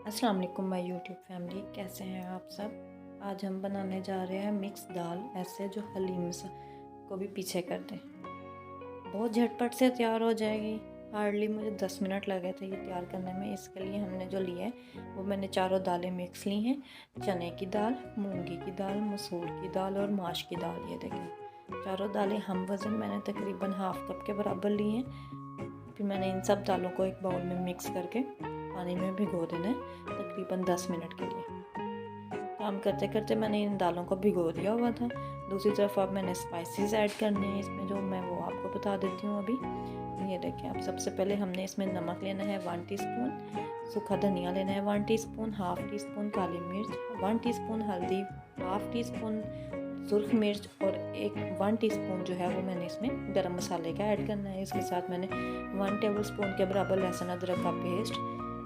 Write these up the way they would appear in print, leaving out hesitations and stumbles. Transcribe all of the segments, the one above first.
अस्सलाम वालेकुम my YouTube family, कैसे हैं आप सब। आज हम बनाने जा रहे हैं मिक्स दाल, ऐसे जो हलीम को भी पीछे कर दें। बहुत झटपट से तैयार हो जाएगी। हार्डली मुझे 10 मिनट लगे थे ये तैयार करने में। इसके लिए हमने जो लिया है वो मैंने चारों दालें मिक्स ली हैं। चने की दाल, मूंगी की दाल, मसूर की दाल और माश की दाल। ये देखें चारों दालें हम वज़न मैंने तकरीबन हाफ़ कप के बराबर ली हैं। फिर मैंने इन सब दालों को एक बाउल में मिक्स करके पानी में भिगो देना है तकरीबन 10 मिनट के लिए। काम करते करते मैंने इन दालों को भिगो दिया हुआ था। दूसरी तरफ अब मैंने स्पाइसेस ऐड करने हैं इसमें, जो मैं वो आपको बता देती हूँ अभी। ये देखें, आप सबसे पहले हमने इसमें नमक लेना है 1 टीस्पून, सूखा धनिया लेना है 1 टीस्पून, हाफ़ टी स्पून काली मिर्च, 1 टीस्पून हल्दी, हाफ़ टी स्पून सुर्ख मिर्च और 1 टीस्पून जो है वो मैंने इसमें गरम मसाले का ऐड करना है। इसके साथ मैंने 1 टेबलस्पून के बराबर लहसुन अदरक का पेस्ट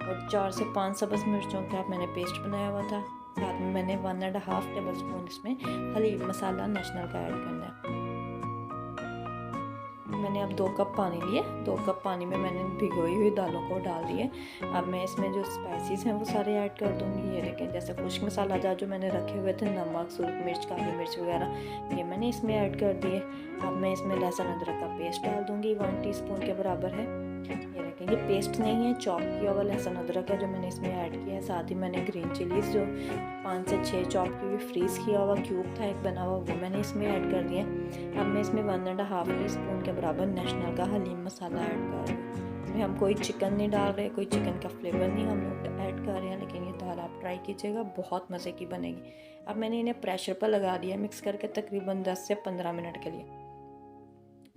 और 4 से 5 सब्ज़ मिर्चों का मैंने पेस्ट बनाया हुआ था। साथ में मैंने 1.5 टेबलस्पून इसमें हलीम मसाला नेशनल का ऐड करना है। मैंने अब 2 कप पानी लिए, 2 कप पानी में मैंने भिगोई हुई दालों को डाल दिए। अब मैं इसमें जो स्पाइसेस हैं वो सारे ऐड कर दूँगी। ये देखें, जैसे खुश्क मसाला जो मैंने रखे हुए थे, नमक, सुर्ख मिर्च, काली मिर्च वगैरह, ये मैंने इसमें ऐड कर दिए। अब मैं इसमें लहसुन अदरक का पेस्ट डाल दूँगी, 1 टीस्पून के बराबर है। ये देखें, ये पेस्ट नहीं है, चॉप किया हुआ लहसुन अदरक है जो मैंने इसमें ऐड किया है। साथ ही मैंने ग्रीन चिलीज़ जो 5 से 6 चॉप की हुई फ्रीज़ किया हुआ क्यूब था एक बना हुआ, वो मैंने इसमें ऐड कर दिया। अब मैं इसमें 1.5 टीस्पून के बराबर नेशनल का हलीम मसाला ऐड कर रही हूँ। इसमें हम कोई चिकन नहीं डाल रहे, कोई चिकन का फ्लेवर नहीं हम लोग ऐड कर रहे हैं, लेकिन ये दाल आप ट्राई कीजिएगा, बहुत मज़े की बनेगी। अब मैंने इन्हें प्रेशर पर लगा दिया मिक्स करके तकरीबन 10 से 15 मिनट के लिए।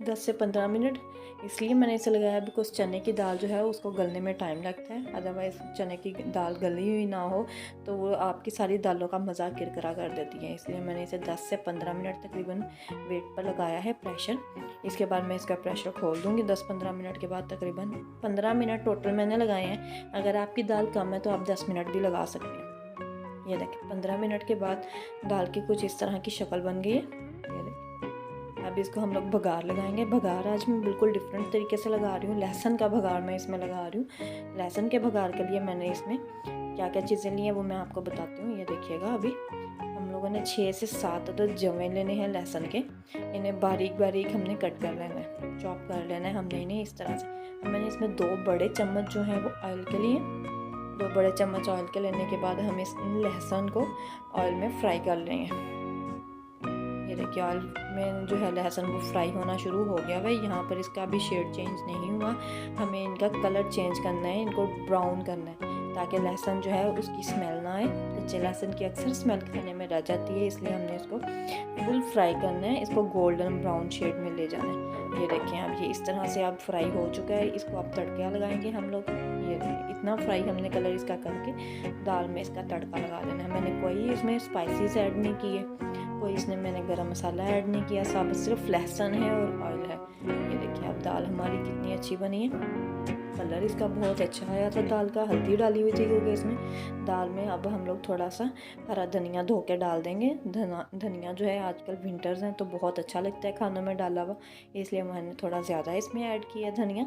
10 से 15 मिनट इसलिए मैंने इसे लगाया बिकॉज चने की दाल जो है उसको गलने में टाइम लगता है। अदरवाइज़ चने की दाल गली हुई ना हो तो वो आपकी सारी दालों का मज़ा किरकिरा कर देती है। इसलिए मैंने इसे 10 से 15 मिनट तकरीबन वेट पर लगाया है प्रेशर। इसके बाद मैं इसका प्रेशर खोल दूँगी 10-15 मिनट के बाद। तकरीबन 15 मिनट टोटल मैंने लगाए हैं। अगर आपकी दाल कम है तो आप 10 मिनट भी लगा सकते हैं। ये देखें, 15 मिनट के बाद दाल की कुछ इस तरह की शक्ल बन गई है। ये देखें, अब इसको हम लोग भगार लगाएंगे। भगार आज मैं बिल्कुल डिफरेंट तरीके से लगा रही हूँ, लहसुन का भगार मैं इसमें लगा रही हूँ। लहसुन के भगार के लिए मैंने इसमें क्या क्या चीज़ें ली हैं वो मैं आपको बताती हूँ। ये देखिएगा, अभी हम लोगों ने 6 से 7 अदद जवे लेने हैं लहसुन के। इन्हें बारीक बारीक हमने कट कर लेना है, चॉप कर लेना है हमने इन्हें इस तरह से। अब मैंने इसमें 2 बड़े चम्मच जो हैं वो ऑयल के लिए, 2 बड़े चम्मच ऑयल के लेने के बाद हम इस लहसुन को ऑयल में फ्राई कर लेंगे। ये देखिए, ऑयल में जो है लहसुन वो फ्राई होना शुरू हो गया भाई। यहाँ पर इसका अभी शेड चेंज नहीं हुआ, हमें इनका कलर चेंज करना है, इनको ब्राउन करना है ताकि लहसुन जो है उसकी स्मेल ना आए। कच्चे लहसुन की अक्सर स्मेल खाने में रह जाती है, इसलिए हमने इसको फुल फ्राई करना है, इसको गोल्डन ब्राउन शेड में ले जाना है। ये देखें, अब ये इस तरह से अब फ्राई हो चुका है। इसको अब तड़का लगाएंगे हम लोग। ये देखिए, इतना फ्राई हमने कलर इसका करके दाल में इसका तड़का लगा देना है। मैंने कोई इसमें स्पाइसेस ऐड नहीं किए, कोई इसमें मैंने गरम मसाला ऐड नहीं किया, साबुत सिर्फ लहसुन है और ऑयल है। ये देखिए, अब दाल हमारी कितनी अच्छी बनी है। कलर इसका बहुत अच्छा आया था दाल का। हल्दी डाली हुई थी क्योंकि इसमें दाल में। अब हम लोग थोड़ा सा हरा धनिया धो के डाल देंगे। धनिया जो है आजकल विंटर्स हैं तो बहुत अच्छा लगता है खानों में डाला हुआ, इसलिए मैंने थोड़ा ज़्यादा इसमें ऐड किया धनिया।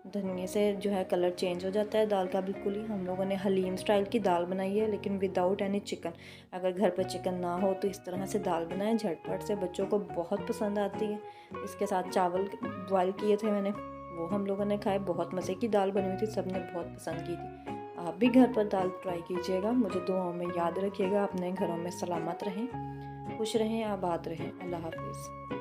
धनिया से जो है कलर चेंज हो जाता है दाल का बिल्कुल ही। हम लोगों ने हलीम स्टाइल की दाल बनाई है, लेकिन विदाउट एनी चिकन। अगर घर पर चिकन ना हो तो इस तरह से दाल बनाएं, झटपट से, बच्चों को बहुत पसंद आती है। इसके साथ चावल बॉयल किए थे मैंने, वो हम लोगों ने खाए। बहुत मज़े की दाल बनी हुई थी, सबने बहुत पसंद की थी। आप भी घर पर दाल ट्राई कीजिएगा। मुझे दुआओं में याद रखिएगा। अपने घरों में सलामत रहें, खुश रहें, आबाद रहें। अल्लाह हाफिज़।